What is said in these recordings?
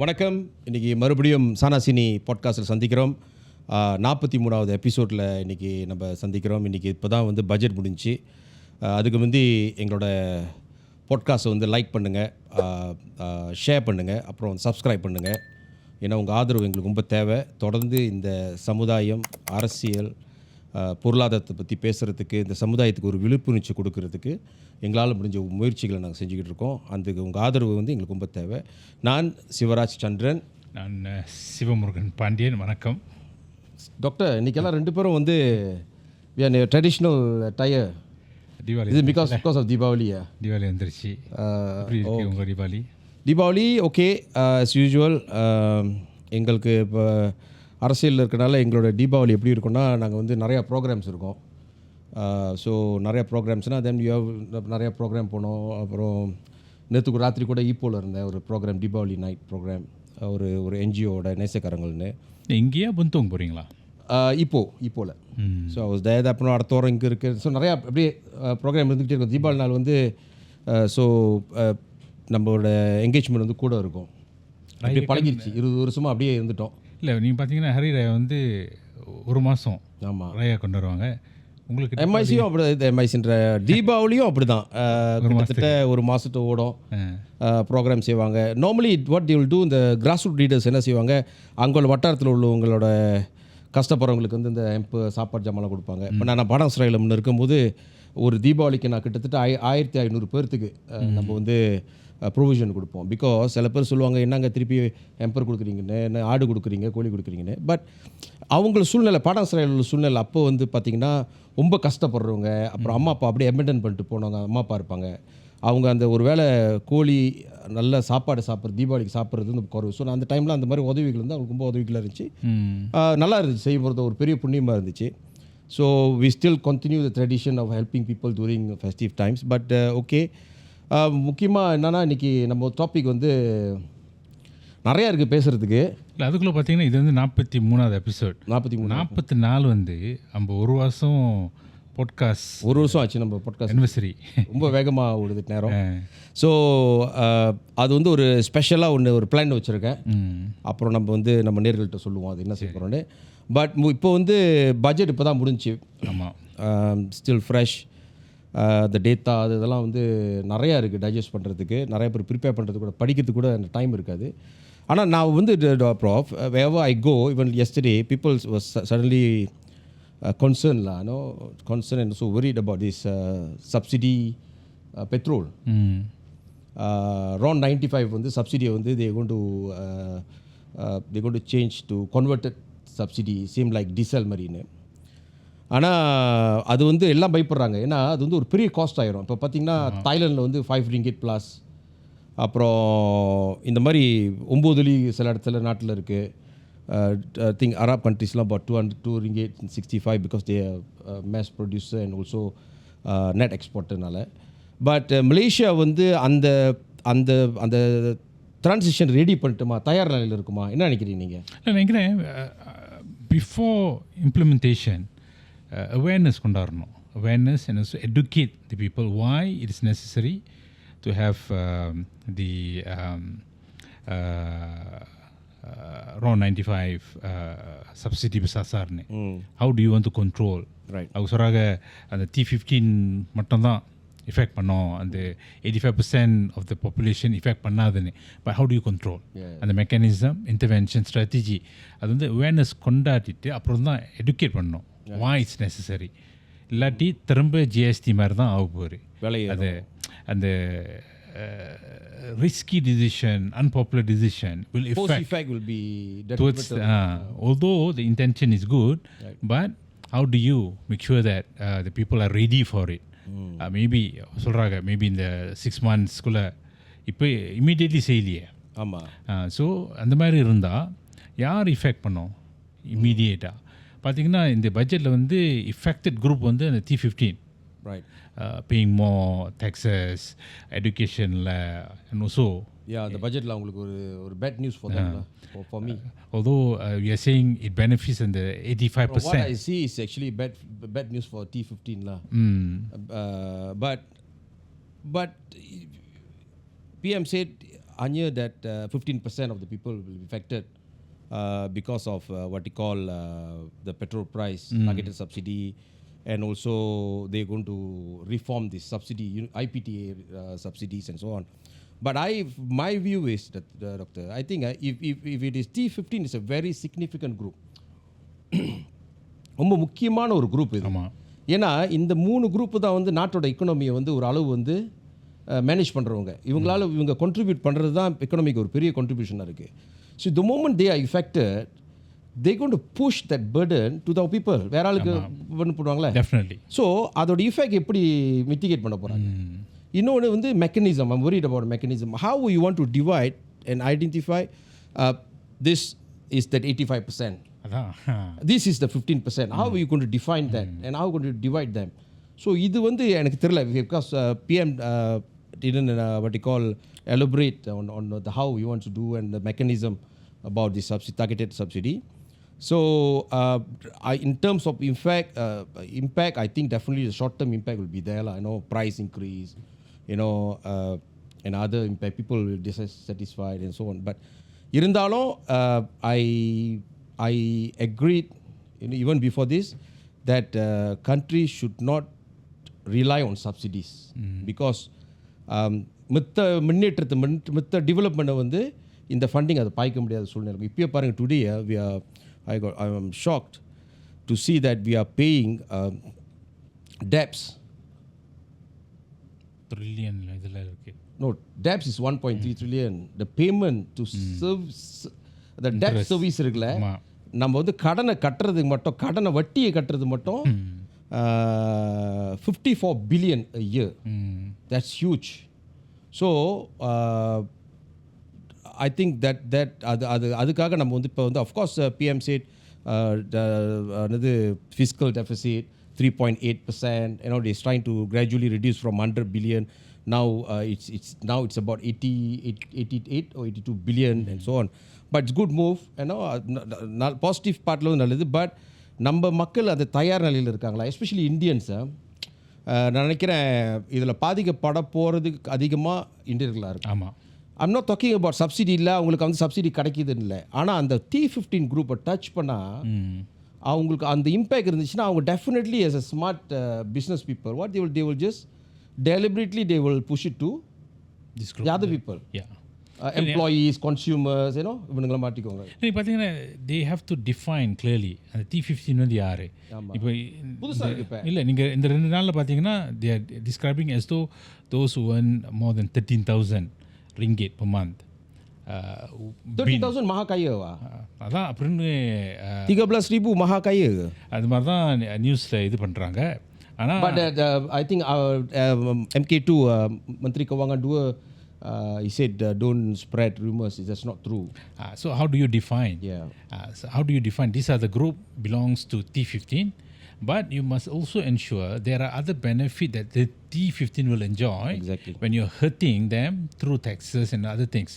வணக்கம். இன்றைக்கி மறுபடியும் சானாசினி பாட்காஸ்ட்டில் சந்திக்கிறோம். 43வது எபிசோடில் இன்றைக்கி நம்ம சந்திக்கிறோம். இன்றைக்கி இப்போ தான் வந்து பட்ஜெட் முடிஞ்சு. அதுக்கு முந்தி எங்களோட பாட்காஸ்ட்டை வந்து லைக் பண்ணுங்கள், ஷேர் பண்ணுங்கள், அப்புறம் சப்ஸ்கிரைப் பண்ணுங்கள். ஏன்னா உங்கள் ஆதரவு எங்களுக்கு ரொம்ப தேவை. தொடர்ந்து இந்த சமுதாயம், அரசியல், பொருளாதாரத்தை பற்றி பேசுகிறதுக்கு, இந்த சமுதாயத்துக்கு ஒரு விழிப்புணர்ச்சி கொடுக்கறதுக்கு எங்களால் முடிஞ்ச முயற்சிகளை நாங்கள் செஞ்சுக்கிட்டு இருக்கோம். அதுக்கு உங்கள் ஆதரவு வந்து எங்களுக்கு ரொம்ப தேவை. நான் சிவராஜ் சந்திரன். நான் சிவமுருகன் பாண்டியன். வணக்கம் டாக்டர். இன்றைக்கெல்லாம் ரெண்டு பேரும் வந்து ட்ரெடிஷ்னல் டயர். தீபாவளி இது பிகாஸ் ஆஃப் தீபாவளியா? தீபாவளி வந்துருச்சு. உங்கள் தீபாவளி ஓகே as யூஷுவல். எங்களுக்கு இப்போ அரசியலில் இருக்கனால எங்களோட தீபாவளி எப்படி இருக்குன்னா, நாங்கள் வந்து நிறையா ப்ரோக்ராம்ஸ் இருக்கும். ஸோ நிறையா ப்ரோக்ராம்ஸ்னால் தென் நிறையா ப்ரோக்ராம் போனோம். அப்புறம் நேற்றுக்கு ராத்திரி கூட ஈப்போவில் இருந்தேன், ஒரு ப்ரோக்ராம், தீபாவளி நைட் ப்ரோக்ராம், ஒரு என்ஜிஓட நேசக்காரங்கள்னு. இங்கேயா புந்தோங்க போகிறீங்களா? இப்போவில். ஸோ அப்புறம் அடுத்த வாரம் இங்கே இருக்குது. ஸோ நிறையா அப்படியே ப்ரோக்ராம் இருந்துகிட்டே இருக்கும். தீபாவளி நாள் வந்து ஸோ நம்மளோட என்கேஜ்மெண்ட் வந்து கூட இருக்கும். அப்படியே பழகிடுச்சு. 20 வருஷமாக அப்படியே இருந்துட்டோம். இல்லை, நீங்கள் பார்த்தீங்கன்னா ஹரிராய் வந்து ஒரு மாதம் ஆமாம் ராயா கொண்டு வருவாங்க. உங்களுக்கு எம்ஐசியும் அப்படி, எம்ஐசின்ற தீபாவளியும் அப்படி தான். கிட்டத்தட்ட ஒரு மாதத்தை ஓடும், ப்ரோக்ராம் செய்வாங்க. Normally what you will do, இந்த கிராஸ் ரூட் லீடர்ஸ் என்ன செய்வாங்க, அங்கே வட்டாரத்தில் உள்ளவங்களோட கஷ்டப்படுறவங்களுக்கு வந்து இந்த சாப்பாடு ஜாமான்லாம் கொடுப்பாங்க. இப்போ நான் பாடம் சிறையில் முன்னே இருக்கும்போது ஒரு தீபாவளிக்கு நான் கிட்டத்தட்ட 1500 பேர்த்துக்கு நம்ம வந்து ப்ரொவிஷன் கொடுப்போம். பிகாஸ் சில பேர் சொல்லுவாங்க, என்னங்க திருப்பி எம்பர் கொடுக்குறீங்கன்னு, என்ன ஆடு கொடுக்குறீங்க, கோழி கொடுக்குறீங்கன்னு. பட் அவங்கள சூழ்நிலை, பாடம் சிறையில் உள்ள சூழ்நிலை அப்போ வந்து பார்த்திங்கன்னா ரொம்ப கஷ்டப்படுறவங்க, அப்புறம் அம்மா அப்பா அப்படியே எமெண்டன் பண்ணிட்டு போனவங்க அம்மா அப்பா இருப்பாங்க. அவங்க அந்த ஒரு வேளை கோழி நல்ல சாப்பாடு சாப்பிட்றது, தீபாவளிக்கு சாப்பிட்றது வந்து குறைவு. ஸோ அந்த டைமில் அந்த மாதிரி உதவிகள் வந்து அவங்களுக்கு ரொம்ப உதவிகளாக இருந்துச்சு. நல்லா இருந்துச்சு, செய்ய போகிறது ஒரு பெரிய புண்ணியமாக இருந்துச்சு. So we still continue the tradition of helping people during festive times. But okay, முக்கியமாக என்னென்னா இன்றைக்கி நம்ம டாபிக் வந்து நிறையா இருக்குது பேசுகிறதுக்கு. இல்லை, அதுக்குள்ளே பார்த்தீங்கன்னா இது வந்து 43வது எபிசோட். 44 வந்து நம்ம ஒரு வருஷம் பாட்காஸ்ட், ஒரு வருஷம் ஆச்சு நம்ம பாட்காஸ்ட் அனிவர்சரி. ரொம்ப வேகமாக ஓடுது நேரம். ஸோ அது வந்து ஒரு ஸ்பெஷலாக ஒரு பிளான் வச்சுருக்கேன். அப்புறம் நம்ம வந்து நம்ம நேர்கள்ட்ட சொல்லுவோம் அது என்ன செய்ய போகிறோன்னு. பட் இப்போ வந்து பட்ஜெட் இப்போ தான் முடிஞ்சு. ஆமாம், ஸ்டில் ஃப்ரெஷ். இந்த டேட்டா இதெல்லாம் வந்து நிறையா இருக்குது டைஜஸ்ட் பண்ணுறதுக்கு. நிறைய பேர் ப்ரிப்பேர் பண்ணுறதுக்கு கூட, படிக்கிறதுக்கு கூட அந்த டைம் இருக்காது. ஆனால் நான் வந்து ப்ராஃப் wherever I go, even yesterday people was suddenly concerned and so worried about this subsidy petrol. Around 95 வந்து சப்சிடியை வந்து they going to change to converted subsidy, same like diesel மாதிரின்னு. ஆனால் அது வந்து எல்லாம் பயப்படுறாங்க. ஏன்னா அது வந்து ஒரு பெரிய காஸ்ட் ஆகிரும். இப்போ பார்த்திங்கன்னா தாய்லாண்டில் வந்து 5 ringgit ப்ளஸ், அப்புறம் இந்த மாதிரி 9 சில இடத்துல நாட்டில் இருக்குது. திங்க் அரப் கண்ட்ரீஸ்லாம் about 202 ringgit 65 because they mass producer and also net எக்ஸ்போர்ட்டுனால. பட் மலேசியா வந்து அந்த அந்த அந்த ட்ரான்சிஷன் ரெடி பண்ணிட்டுமா, தயார் நிலையில் இருக்குமா? என்ன நினைக்கிறீங்க நீங்கள்? நினைக்கிறேன் பிஃபோர் இம்ப்ளிமெண்டேஷன் awareness கொண்டாடணும். awareness and also educate the people why it is necessary to have the around 95 subsidy besasarne. How do you want to control? Right. அவங்க சொல்கிறாங்க அந்த T15 மட்டும்தான் எஃபெக்ட் பண்ணோம், அந்த 85% of the population எஃபெக்ட் பண்ணாதுன்னு. But how do you control? அந்த mechanism, intervention, strategy, அது வந்து அவேர்னஸ் கொண்டாடிட்டு அப்புறம் தான் educate பண்ணணும். why it's necessary. இல்லாட்டி திரும்ப ஜிஎஸ்டி மாதிரி தான் ஆக போகுது. அது அந்த risky decision, unpopular decision will effect will be towards although the intention is good, right. But how do you make sure that the people are ready for it? Maybe சொல்கிறாங்க maybe இந்த 6 months குள்ள இப்போ immediately செய்யலையே. ஆமாம். So அந்த மாதிரி இருந்தால் யார் இஃபெக்ட் பண்ணோம் இம்மீடியேட்டாக? பார்த்தீங்கன்னா இந்த பட்ஜெட்டில் வந்து இஃபெக்டட் குரூப் வந்து அந்த T15, right, paying more taxes, எஜுகேஷனில் அண்ட் ஆல்சோ அந்த பட்ஜெட்டில் அவங்களுக்கு ஒரு bad news for me. Although we are saying it benefits in the 85%. What I see is actually bad news for T15 lah. But PM said hanya that 15% of the people will be affected because of what you call the petrol price, targeted subsidy, and also they're going to reform the subsidy, IPTA subsidies and so on. But my view is that, Doctor, I think if it is T15 is a very significant group. ரொம்ப முக்கியமான ஒரு group இது. ஏன்னா இந்த 3 group தான் வந்து நாட்டோட எக்கனாமியை வந்து ஒரு அளவு வந்து மேனேஜ் பண்ணுறவங்க. இவங்க contribute பண்ணுறது தான் எக்கனாமிக்கு ஒரு பெரிய contribution இருக்குது. So the moment they are affected, they're going to push that burden to the people. வேற ஆளுக்கு பண்ணுவாங்களே. Definitely. So அதோட effect எப்படி mitigate பண்ண போகிறாங்க? இன்னொன்று வந்து mechanism. I'm worried about mechanism. How you want to divide and identify this is that 85%. This is the 15%. How are you going to define that and how are you going to divide them? So இது வந்து எனக்கு தெரியல because PM didn't what you call elaborate on the how you want to do and the mechanism about the targeted subsidy. So in terms of impact, I think definitely the short term impact will be there. I know price increase, and other impact, people will be dissatisfied and so on. But irundhalum I agreed even before this that countries should not rely on subsidies because மித்த முன்னேற்றத்தை மித்த டெவலப்மெண்ட்டை வந்து இந்த funding அதை பாய்க்க முடியாத சூழ்நிலை. இப்போயே பாருங்கள், today I am shocked to see that we are paying debts. Trillion இதில் இருக்கு. No, debts is 1.3 trillion. The payment to service, the debt service இருக்குல்ல, நம்ம வந்து கடனை கட்டுறதுக்கு மட்டும், கடனை வட்டியை கட்டுறது மட்டும் 54 billion a year. That's huge. So I think that அதுக்காக நம்ம வந்து இப்போ வந்து of course PM said another fiscal deficit 3.8%. They're trying to gradually reduce from 100 billion. Now it's about 88 or 82 billion and so on. But it's good move. Positive partல வந்து நல்லது. But நம்ம மக்கள் அது தயார் நிலையில் இருக்காங்களா, எஸ்பெஷலி இந்தியன்ஸ்? நான் நினைக்கிறேன் இதில் பாதிக்கப்பட போகிறதுக்கு அதிகமாக இந்தியர்களாக இருக்கு. ஆமாம். I'm not talking about subsidy இல்லை, அவங்களுக்கு வந்து சப்சிடி கிடைக்கிதுன்னு இல்லை. ஆனால் அந்த T15 குரூப்பை டச் பண்ணால் அவங்களுக்கு அந்த இம்பேக்ட் இருந்துச்சுன்னா அவங்க definitely as a smart business people, what they will just deliberately they will push it to this group, the other people. Yeah. Employees, consumers, இவனுங்களை மாட்டிக்கோங்க. நீங்கள் பார்த்தீங்கன்னா they have to define clearly அந்த T15 வந்து யார். இப்போ புதுசாக இருக்கு. இப்போ இல்லை, நீங்கள் இந்த 2 நாளில் பார்த்தீங்கன்னா they are describing as though those who earn more than 13,000 ringgit per month. 13,000 மகா கையவா? அதான் அப்படின்னு 13,000 மகா கைய அது மாதிரி தான் நியூஸில் இது பண்ணுறாங்க. ஆனால் but I think MK2 Menteri Kewangan 2 he said don't spread rumors. That's not true. So how do you define? So how do you define this are the group belongs to T15, but you must also ensure there are other benefit that the T15 will enjoy. Exactly. When you're hurting them through taxes and other things.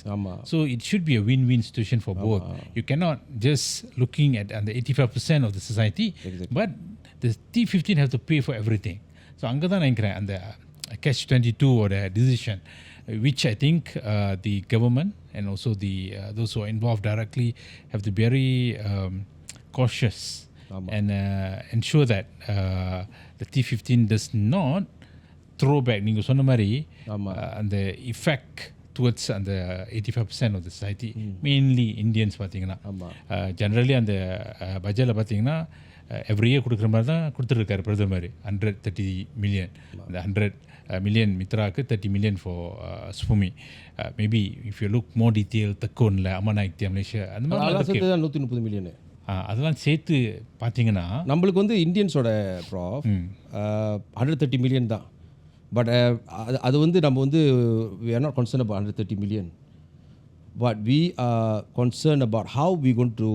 So it should be a win-win situation for both. You cannot just looking at the 85% of the society. Exactly. But the T15 have to pay for everything. So அங்கே தான் நினைக்கிறேன் அந்த catch-22 or the decision, which I think the government and also the those who are involved directly have to be very cautious and ensure that the T15 does not throw back, நீங்கள் சொன்ன மாதிரி அந்த effect towards அந்த 85% of the society, mainly Indians பார்த்தீங்கன்னா. Generally அந்த பட்ஜெட்டில் பார்த்தீங்கன்னா every year கொடுக்குற மாதிரி தான் கொடுத்துருக்காரு பிரதமர். 130 million, அந்த 100 million மித்ராக்கு, 30 million for Sufumi. Maybe if you look more detail, தக்கோனில் அமநாயக்தியா மலேசியா அந்த மாதிரி 130 million. அதெல்லாம் சேர்த்து பார்த்தீங்கன்னா நம்மளுக்கு வந்து இந்தியன்ஸோட ப்ராஃப் 130 million தான். பட் அது வந்து நம்ம வந்து we are not concerned about 130 million. But we are concerned about how we going to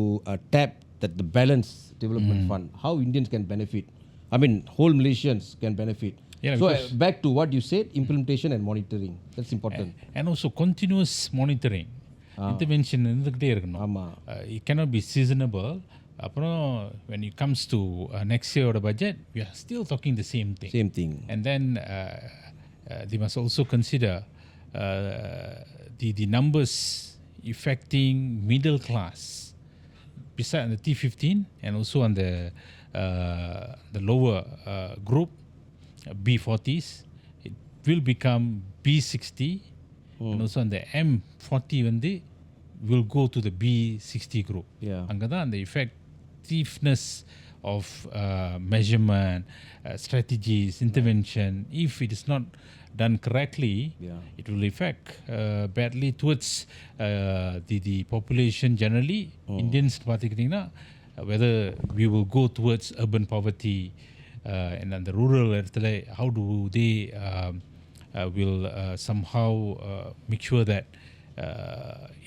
tap the balance development fund, how Indians can benefit. I mean, whole Malaysians can benefit. So back to what you said, implementation and monitoring. That's important. And also continuous monitoring. Intervention இருந்துக்கிட்டே இருக்கணும். ஆமாம். It cannot be seasonable. அப்புறம் when it comes to next year budget, we are still talking the same thing. Same thing. And then they must also consider the numbers affecting middle class beside the T15 and also on the lower group B40s, it will become B60 and also on the M40 வந்து will go to the B60 group. அங்கதான் அந்த effectiveness of measurement, strategies, intervention, if it is not done correctly, it will affect badly towards the population generally. Indians பார்த்துக்கிட்டிங்கன்னா whether we will go towards urban poverty and on the rural இடத்துல how do they will somehow make sure that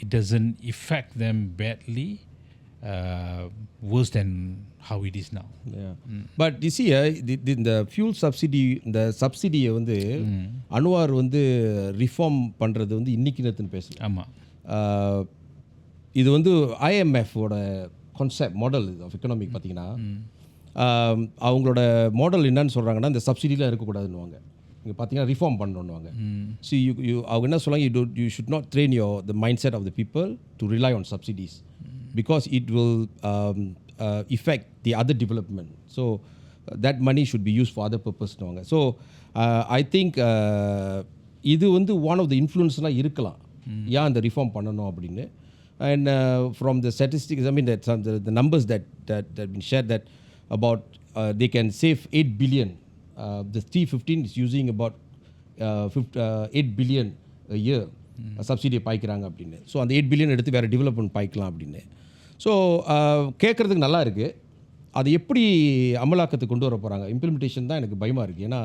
it doesn't affect them badly worse than how it is now. But you see the fuel subsidy, இந்த சப்சிடியை வந்து அனுவார் வந்து reform பண்ணுறது வந்து இன்னைக்கு நேரத்துன்னு பேசல. ஆமாம், இது வந்து IMF ஓட கான்செப்ட் மாடல் ஆஃப் எக்கனாமிக் பார்த்தீங்கன்னா அவங்களோட மாடல் என்னன்னு சொல்கிறாங்கன்னா இந்த சப்சிடிலாம் இருக்கக்கூடாதுன்னுவாங்க. இங்கே பார்த்தீங்கன்னா ரிஃபார்ம் பண்ணணுவாங்க. ஸோ அவங்க என்ன சொல்லுவாங்க, you should not train the mindset of the people to rely on subsidies because it will affect the other development. So that money should be used for other purpose. So I think இது வந்து one of the influenceலாம் இருக்கலாம் ஏன் அந்த reform பண்ணணும் அப்படின்னு. And from the statistics, I mean that the numbers that have been shared that about they can save 8 billion. The T15 is using about 8 billion a year சப்சிடியை பாய்க்கிறாங்க அப்படின்னு. So அந்த 8 billion எடுத்து வேறு development பாய்க்கலாம் அப்படின்னு. So கேட்குறதுக்கு நல்லா இருக்குது. அது எப்படி அமலாக்கத்துக்கு கொண்டு வர போகிறாங்க, இம்ப்ளிமெண்டேஷன் தான் எனக்கு பயமாக இருக்குது. ஏன்னா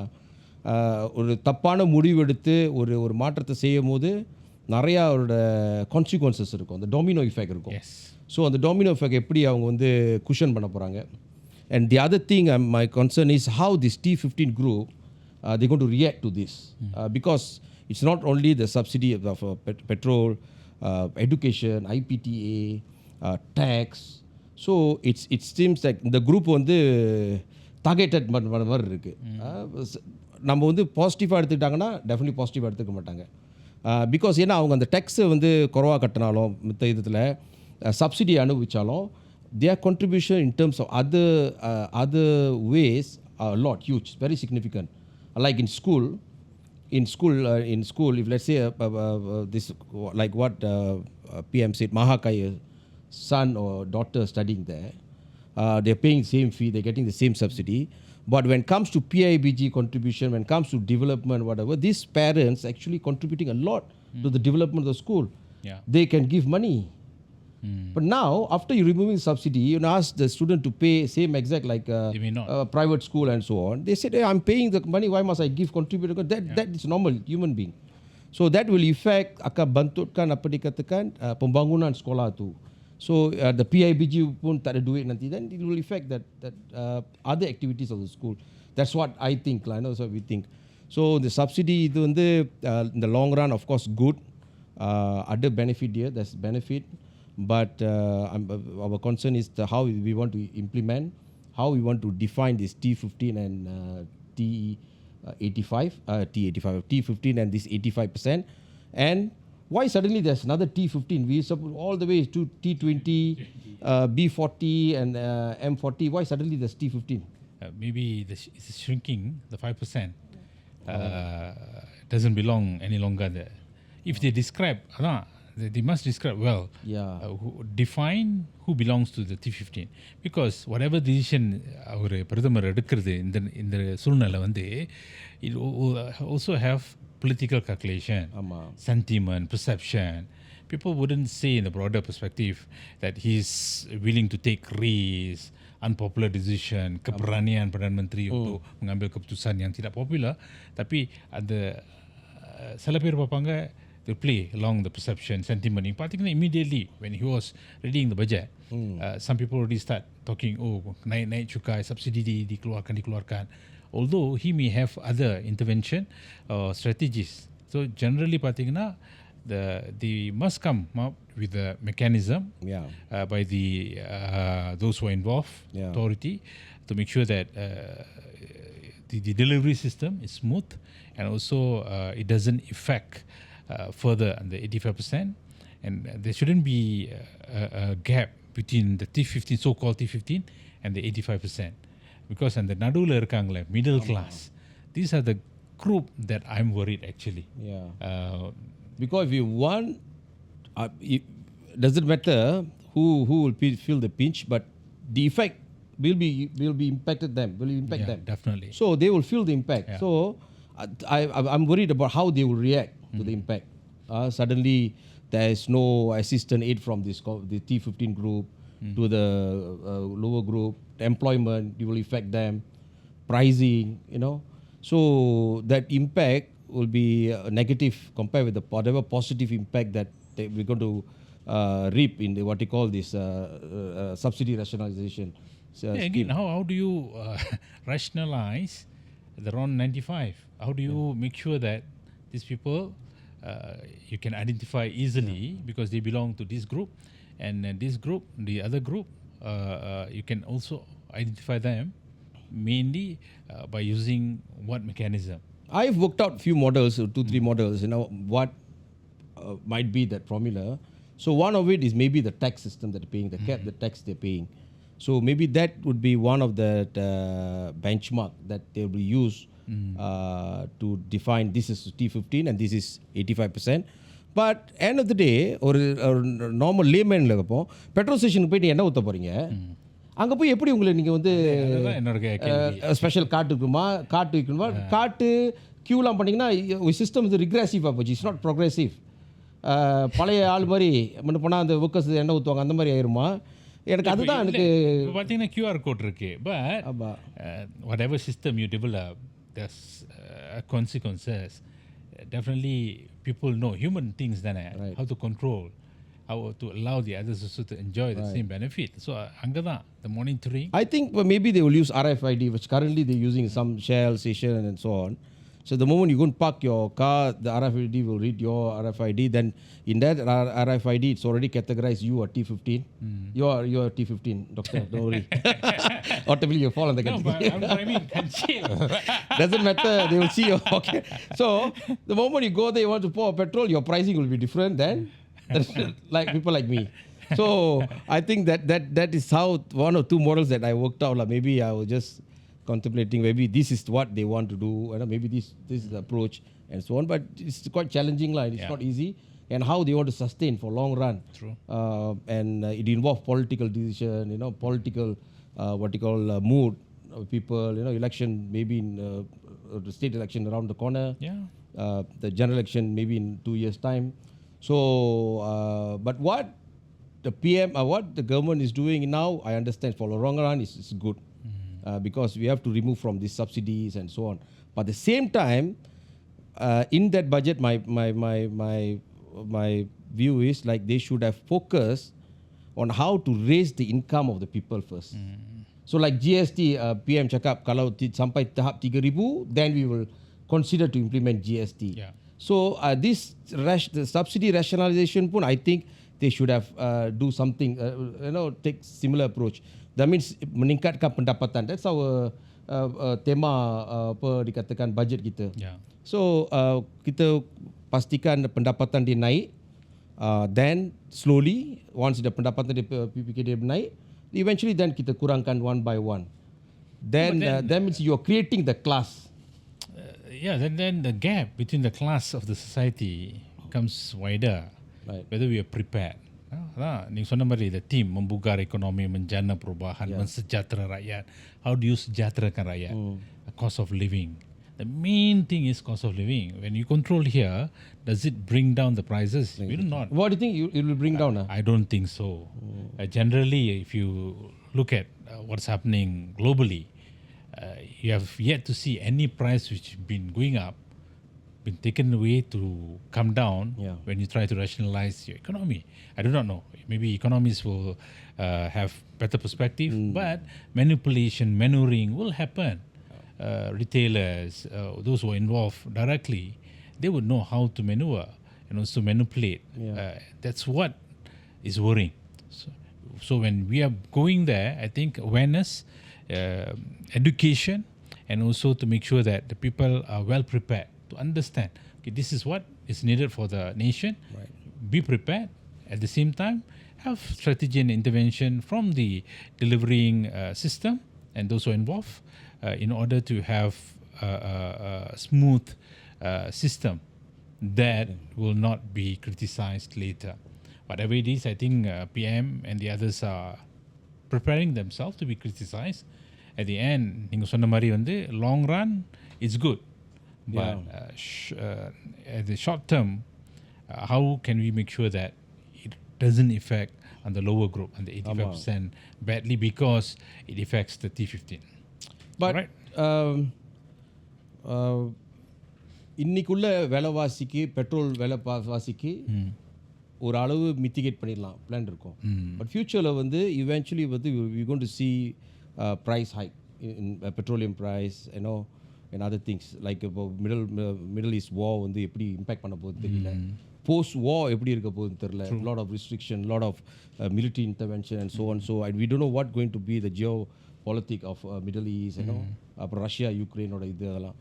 ஒரு தப்பான முடிவு எடுத்து ஒரு மாற்றத்தை செய்யும் போது நிறையா அவரோட கான்சிக்வன்சஸ் இருக்கும், அந்த டொமினோ எஃபெக்ட் இருக்கும். ஸோ அந்த டொமினோ எஃபெக்ட் எப்படி அவங்க வந்து குஷன் பண்ண போகிறாங்க. And the other thing my concern is how this T15 group they going to react to this because it's not only the subsidy of petrol, education, IPTA, tax. So it seems like the group வந்து targeted பண்ண மாதிரி இருக்குது. நம்ம வந்து பாசிட்டிவாக எடுத்துக்கிட்டாங்கன்னா definitely பாசிட்டிவாக எடுத்துக்க மாட்டாங்க. பிகாஸ் ஏன்னா அவங்க அந்த டேக்ஸை வந்து குறைவாக கட்டினாலும் மித்த விதத்தில் subsidy அனுபவித்தாலும் their contribution in terms of other ways are a lot huge, very significant. Like in school, if let's say this like what PM said, Mahakai son or daughter studying there, they're paying the same fee, they're getting the same subsidy. But when it comes to PIBG contribution, when it comes to development, whatever, these parents actually contributing a lot to the development of the school. They can give money. But now, after you removing subsidy, you ask the student to pay same exact like private school and so on. They said, hey, I'm paying the money, why must I give contributor? That is normal human being. So that will affect akan bantutkan apa dikatakan pembangunan sekolah tu. So the PIBG pun tak ada duit nanti, then it will affect that other activities of the school. That's what I think lah. That's what we think. So the subsidy itu வந்து in the long run of course good. Other benefit here, there's benefit. But our concern is how we want to implement, how we want to define this T15 and T15 and this 85%, and why suddenly there's another T15? We suppose all the way to T20, B40 and M40. Why suddenly there's T15? Maybe it's shrinking. The 5% doesn't belong any longer there. If they describe, they must describe well. Define who belongs to the T15, because whatever decision our பிரதமர் எடுக்கிறது இந்த சூழ்நிலை வந்து it also have political calculation, sentiment, perception. People wouldn't say in the broader perspective that he's willing to take risks, unpopular decision, keberanian Perdana Menteri untuk mengambil keputusan yang tidak popular. Tapi ada சில பேர் பார்ப்பாங்க they play along the perception, sentiment. Particularly immediately when he was reading the budget, some people already start talking, naik cukai, subsidi dikeluarkan. Although he may have other intervention strategies. So generally பார்த்தீங்கன்னா they must come up with a mechanism by the those who are involved, authority, to make sure that the delivery system is smooth and also it doesn't affect further on the 85%, and there shouldn't be a gap between the T15, so-called T15, and the 85%, because and the nadula irukangla middle class, these are the group that I'm worried actually. Yeah. Because if you want, it doesn't matter who will feel the pinch, but the effect will be impacted them. Will impact them Definitely. So they will feel the impact. Yeah. So I'm worried about how they will react to the impact. Suddenly there is no assistance aid from the T15 group to the lower group. Employment, it will affect them. Pricing, So that impact will be negative compared with the whatever positive impact that we're going to reap in what you call this subsidy rationalization. Again, how do you rationalize the RON 95? How do you make sure that these people you can identify easily because they belong to this group, and this group, the other group, you can also identify them mainly by using what mechanism? I've worked out few models, 2-3 models, what might be that formula. So one of it is maybe the tax system that they're paying, the cap, the tax they're paying. So maybe that would be one of the benchmark that they will use to define this is T15 and this is 85%. But end of the day, or normal layman petrol station போயிட்டு என்ன ஊத்த போறீங்க? அங்க போய் எப்படி உங்களை நீங்க வந்து ஸ்பெஷல் காட்டு இருக்குமா, காட்டு வைக்கணுமா, காட்டு கியூலாம் பண்ணீங்கன்னா சிஸ்டம் இது ரிக்ரெசிவாக போச்சு. It's not progressive. பழைய ஆள் மாதிரி போனால் அந்த ஒர்க்கர்ஸ் என்ன ஊற்றுவாங்க அந்த மாதிரி ஆயிருமா? எனக்கு அதுதான் எனக்கு பார்த்தீங்கன்னா QR கோட் இருக்கு. But whatever system you develop, there's consequences. Definitely people know human things then how to control, how to allow the others also to enjoy the same benefit. So angada the monitoring, I think maybe they will use RFID, which currently they're using some Shell station and so on. So the moment you go and park your car, the RFID will read your RFID. Then in that RFID, it's already categorized you are T15. You are T15, doctor. Don't worry. Automatically you fall on the category. No, but I mean, conceal. Doesn't matter. They will see you. Okay. So the moment you go there, you want to pour petrol, your pricing will be different than like people like me. So I think that is how one or two models that I worked out. Maybe I was just contemplating maybe this is what they want to do, maybe this is the approach and so on, but it's quite challenging. It's not easy, and how they want to sustain for long run. True. And it involves political decision, political what you call mood of people, election maybe in the state election around the corner, the general election maybe in 2 years time. So but what the PM what the government is doing now, I understand for the long run is good. Because we have to remove from these subsidies and so on. But at the same time, in that budget, my view is like they should have focused on how to raise the income of the people first. So like GST, PM cakap kalau sampai tahap 3,000, then we will consider to implement GST. So the subsidy rationalization pun, I think they should have do something, take similar approach. That means meningkatkan pendapatan. That's our tema apa dikatakan budget kita. So kita pastikan pendapatan dia naik. Then slowly once the pendapatan dia PPK dia naik, eventually then kita kurangkan one by one. Then that means you are creating the class. Then the gap between the class of the society becomes wider. Right. Whether we are prepared. Ni சொன்ன மாதிரி the team membugar ekonomi, menjana perubahan, mensejahtera rakyat. How do you sejahterakan rakyat? Cost of living. The main thing is cost of living. When you control here, does it bring down the prices? We do not. What do you think it will bring down? I don't think so. Generally, if you look at what's happening globally, you have yet to see any price which been going up, been taken away to come down when you try to rationalize your economy. I do not know. Maybe economists will have better perspective, but manipulation, maneuvering will happen. Retailers, those who are involved directly, they would know how to maneuver and also manipulate. That's what is worrying. So when we are going there, I think awareness, education, and also to make sure that the people are well prepared to understand, okay, this is what is needed for the nation. Right. Be prepared. At the same time, have strategy and intervention from the delivering system and those who are involved in order to have a smooth system that will not be criticized later. Whatever it is, I think PM and the others are preparing themselves to be criticized. At the end, நீங்க சொன்ன மாதிரி வந்து long run, it's good. But at the short term, how can we make sure that it doesn't affect on the lower group, on the 85% badly because it affects the T15. But Alright? இன்னைக்குள்ள விலைவாசிக்கு petrol விலைவாசிக்கு ஒரு அளவு mitigate பண்ணிடலாம் plan இருக்கும். But ஃபியூச்சரில் வந்து eventually வந்து we going to see price hike in petroleum price, you know, and other things like இப்போ middle east war வந்து எப்படி இம்பேக்ட் பண்ண போகுது தெரியல. போஸ்ட் war எப்படி இருக்க போகுதுன்னு தெரியல. lot of restriction, lot of military intervention and so on. So we don't know what going to be the geopolitics of Middle East, you know, அப்புறம் ரஷ்யா யுக்ரைனோட இது அதெல்லாம்.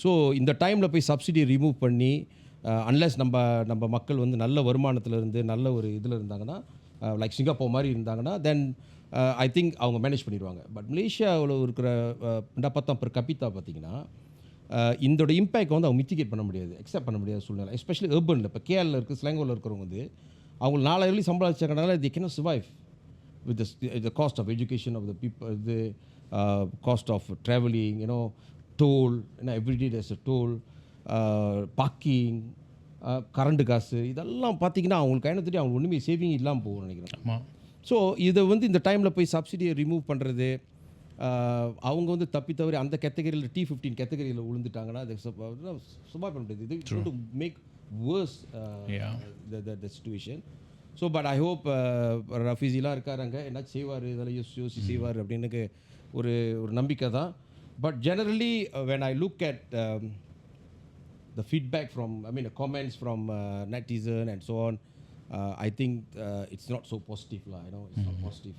ஸோ இந்த டைமில் போய் சப்சிடி ரிமூவ் பண்ணி அன்லெஸ் நம்ம மக்கள் வந்து நல்ல வருமானத்தில் இருந்து நல்ல ஒரு இதில் இருந்தாங்கன்னா லைக் சிங்கப்பூர் மாதிரி இருந்தாங்கன்னா தென் ஐ திங்க் அவங்க மேனேஜ் பண்ணிடுவாங்க. பட் மலேசியாவில் இருக்கிற பார்த்தா per capita பார்த்தீங்கன்னா இதோட இம்பேக்ட் வந்து அவங்க மிட்டிகேட் பண்ண முடியாது, எக்ஸெப்ட் பண்ண முடியாத சூழ்நிலை. எஸ்பெஷலி ஏர்பனில் இப்போ கேரளில் இருக்குது, ஸ்லாங்கோவில் இருக்கிறவங்க வந்து அவங்க 4 வெள்ளி சம்பாதிச்சாங்கனால they cannot survive with the cost of education of the people, the cost of traveling, you know, toll, you know, every day there's a toll, parking, current காசு, இதெல்லாம் பார்த்தீங்கன்னா அவங்களுக்கு கைனத்துட்டு அவங்க ஒன்றுமே சேவிங் இல்லாமல் போகும் நினைக்கிறேன். ஸோ இதை வந்து இந்த டைமில் போய் சப்சிடியை ரிமூவ் பண்ணுறது, அவங்க வந்து தவறி அந்த கேட்டகரியில் T15 கேட்டகரியில் விழுந்துட்டாங்கன்னா அது சும்மா பண்ண முடியாது. இது make worse the situation. So but I hope ரஃபீஸிலாம் இருக்காருங்க என்ன செய்வார், இதெல்லாம் யோசி செய்வார் அப்படின்னு ஒரு நம்பிக்கை தான். But generally when I look at the feedback from, I mean, the comments from netizen and so on, I think it's not so positive, you know, it's not positive.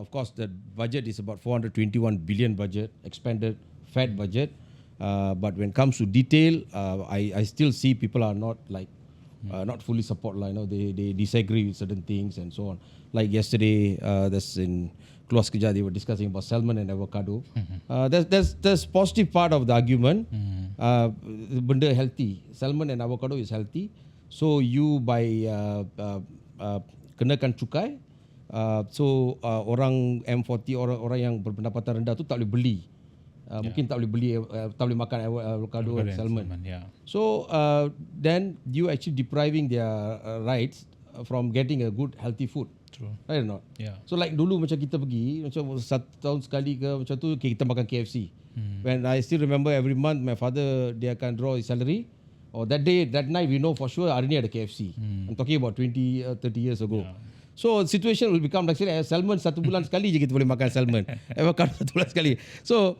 Of course, the budget is about 421 billion budget, expanded, fat budget. But when it comes to detail, I still see people are not like, not fully support, you know, they disagree with certain things and so on. Like yesterday, that's in Keluar Sekejap, they were discussing about salmon and avocado. There's positive part of the argument. Benda healthy. Salmon and avocado is healthy. So you buy kenakan cukai. So orang M40, orang yang berpendapatan rendah tu tak boleh beli. Mungkin tak boleh makan avocado and salmon. So then you actually depriving their rights from getting a good healthy food. True. Right or not? Yeah. So like dulu macam kita pergi macam 1 tahun sekali ke macam tu kita makan KFC. When I still remember every month my father dia akan draw his salary, or that night we know for sure hari ni ada KFC. I'm talking about 20-30 years ago. So situation will become like salmon 1 bulan sekali je kita boleh makan salmon. Avocado 1 bulan sekali. So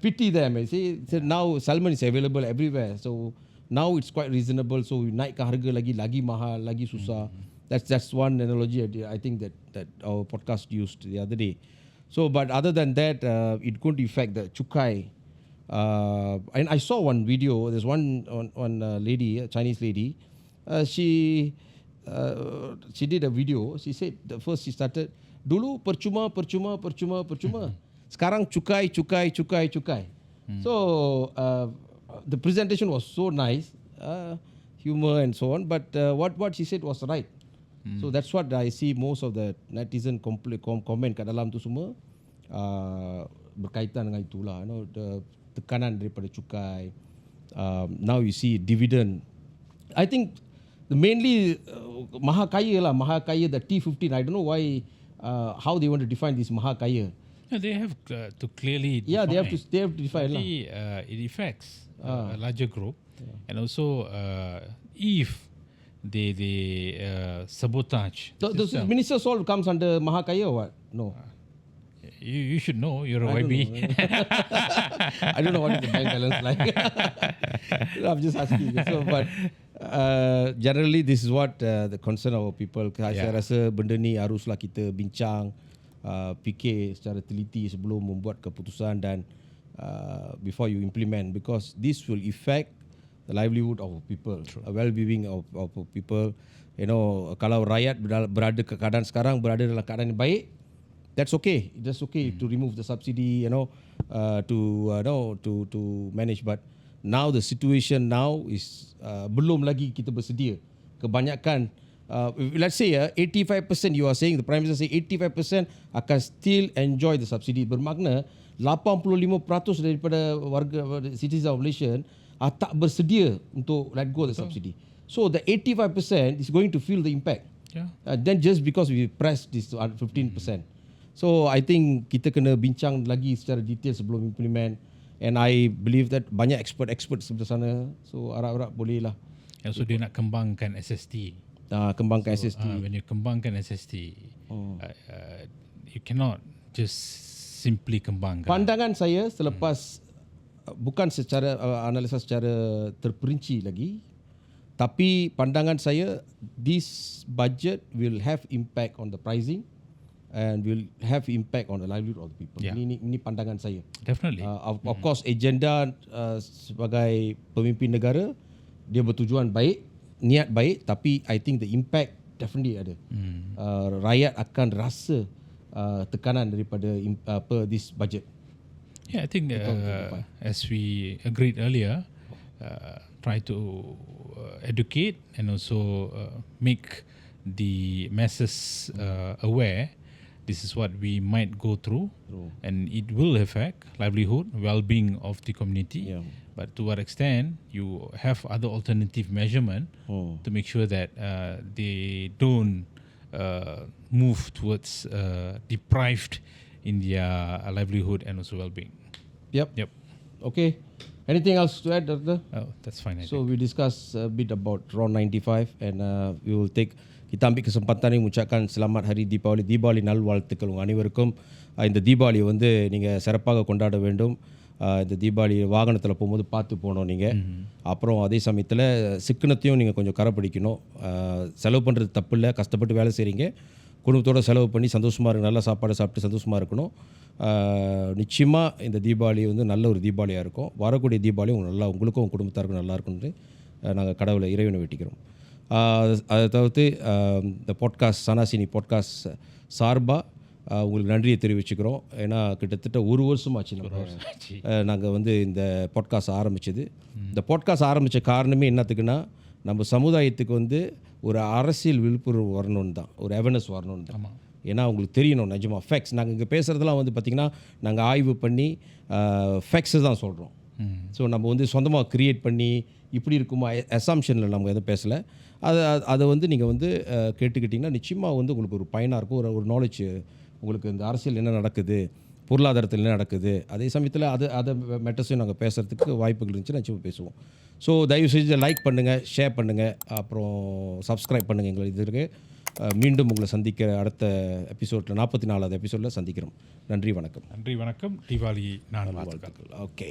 pity them. See, so now salmon is available everywhere. So now it's quite reasonable. So naikkan harga lagi mahal, lagi susah. That's one analogy I think that our podcast used the other day. So but other than that, it could affect the cukai. And I saw one video. There's one lady, a Chinese lady. She did a video. She said first she started dulu percuma. Sekarang cukai. So the presentation was so nice, humor and so on. But what she said was right. So that's what I see most of the netizen comment kat dalam tu semua berkaitan dengan itulah, you know, the tekanan daripada cukai. Now you see dividend. I think mainly maha kaya the T15. I don't know why how they want to define this maha kaya. No, they have to clearly define. Yeah, they have to define. It affects a larger group, and also if they sabotage. So the minister all comes under Mahakaya or what? No. You should know. You're a YB. I don't know what is the bank balance like. I'm just asking. So, but generally this is what the concern of our people. Saya rasa benda ni haruslah kita bincang, fikir secara teliti sebelum membuat keputusan dan before you implement, because this will affect the livelihood of people, well-being of people. Kalau rakyat berada ke keadaan sekarang berada dalam keadaan yang baik, that's okay. That's okay to remove the subsidy, to manage. But now the situation now is belum lagi kita bersedia. Kebanyakan, let's say 85%, you are saying, the Prime Minister say 85% akan still enjoy the subsidy. Bermakna 85% daripada warga citizens of Malaysia tak bersedia untuk let go the subsidy. So the 85% is going to feel the impact. Yeah. Then just because we press this to 15%. So I think kita kena bincang lagi secara detail sebelum implement. And I believe that banyak expert sebelah sana. So harap-harap boleh lah. So dia nak kembangkan SST. Kembangkan SST. When you kembangkan SST, you cannot just simply kembangkan. Pandangan saya selepas bukan secara analisa secara terperinci lagi, tapi pandangan saya, this budget will have impact on the pricing and will have impact on the livelihood of the people. Yeah. Ini pandangan saya. Definitely. Of course, agenda sebagai pemimpin negara, dia bertujuan baik, niat baik, tapi I think the impact definitely ada. Rakyat akan rasa tekanan daripada this budget. Yeah, I think as we agreed earlier, try to educate and also make the masses aware this is what we might go through. And it will affect livelihood, well-being of the community. Yeah. But to what extent you have other alternative measurement to make sure that they don't move towards deprived in their livelihood and also well-being. Yep. Okay. Anything else to add, Doctor? Oh, that's fine. I So think. we discuss a bit about RON 95 and we will take, kita ambil kesempatan ini mengucapkan selamat hari Deepavali நல்வாழ்த்துக்கள் உங்கள் அனைவருக்கும். இந்த தீபாவளி வந்து நீங்கள் சிறப்பாக கொண்டாட வேண்டும். இந்த தீபாவளி வாகனத்தில் போகும்போது பார்த்து போகணும் நீங்கள். அப்புறம் அதே சமயத்தில் சிக்கனத்தையும் நீங்கள் கொஞ்சம் கடைப்பிடிக்கணும். செலவு பண்ணுறது தப்பு இல்லை, கஷ்டப்பட்டு வேலை செய்கிறீங்க, குடும்பத்தோடு செலவு பண்ணி சந்தோஷமாக இருக்கு, நல்ல சாப்பாடு சாப்பிட்டு சந்தோஷமாக இருக்கணும். நிச்சயமாக இந்த தீபாவளி வந்து நல்ல ஒரு தீபாவளியாக இருக்கும். வரக்கூடிய தீபாவளி உங்களுக்கும் உங்கள் குடும்பத்தாருக்கும் நல்லா இருக்கும்னு நாங்கள் கடவுளை இறைவனை வேண்டிக்கிறோம். அதை தவிர்த்து இந்த பாட்காஸ்ட் சனாசினி பாட்காஸ்ட் சார்பாக உங்களுக்கு நன்றியை தெரிவிச்சுக்கிறோம். ஏன்னா கிட்டத்தட்ட ஒரு வருஷமாச்சு நாங்கள் வந்து இந்த பாட்காஸ்ட் ஆரம்பித்தது. இந்த பாட்காஸ்ட் ஆரம்பித்த காரணமே என்னத்துக்குன்னா, நம்ம சமுதாயத்துக்கு வந்து ஒரு அரசியல் விழிப்புணர்வு வரணும்னு தான், ஒரு அவேர்னஸ் வரணும்னு தான். ஏன்னா உங்களுக்கு தெரியணும் நிஜமாக ஃபேக்ட்ஸ். நாங்கள் இங்கே பேசுகிறதுலாம் வந்து பார்த்திங்கன்னா நாங்கள் ஆய்வு பண்ணி ஃபேக்ட்ஸை தான் சொல்கிறோம். ஸோ நம்ம வந்து சொந்தமாக க்ரியேட் பண்ணி இப்படி இருக்குமா அசாம்ஷனில் நம்ம எதுவும் பேசலை. அதை வந்து நீங்கள் வந்து கேட்டுக்கிட்டிங்கன்னா நிச்சயமாக வந்து உங்களுக்கு ஒரு பயனாக இருக்கும். ஒரு நாலேஜ் உங்களுக்கு இந்த அரசியல் என்ன நடக்குது, பொருளாதாரத்தில் என்ன நடக்குது, அதே சமயத்தில் அதை மேட்டர்ஸையும் நாங்கள் பேசுகிறதுக்கு வாய்ப்புகள் இருந்துச்சு, நிச்சயமாக பேசுவோம். ஸோ தயவு செஞ்சு லைக் பண்ணுங்கள், ஷேர் பண்ணுங்கள், அப்புறம் சப்ஸ்கிரைப் பண்ணுங்கள் எங்களை இதற்கு. மீண்டும் உங்களை சந்திக்கிற அடுத்த எபிசோடில் 44வது எபிசோடில் சந்திக்கிறோம். நன்றி வணக்கம். நன்றி வணக்கம். தீபாவளி நல்வாழ்த்துக்கள். ஓகே.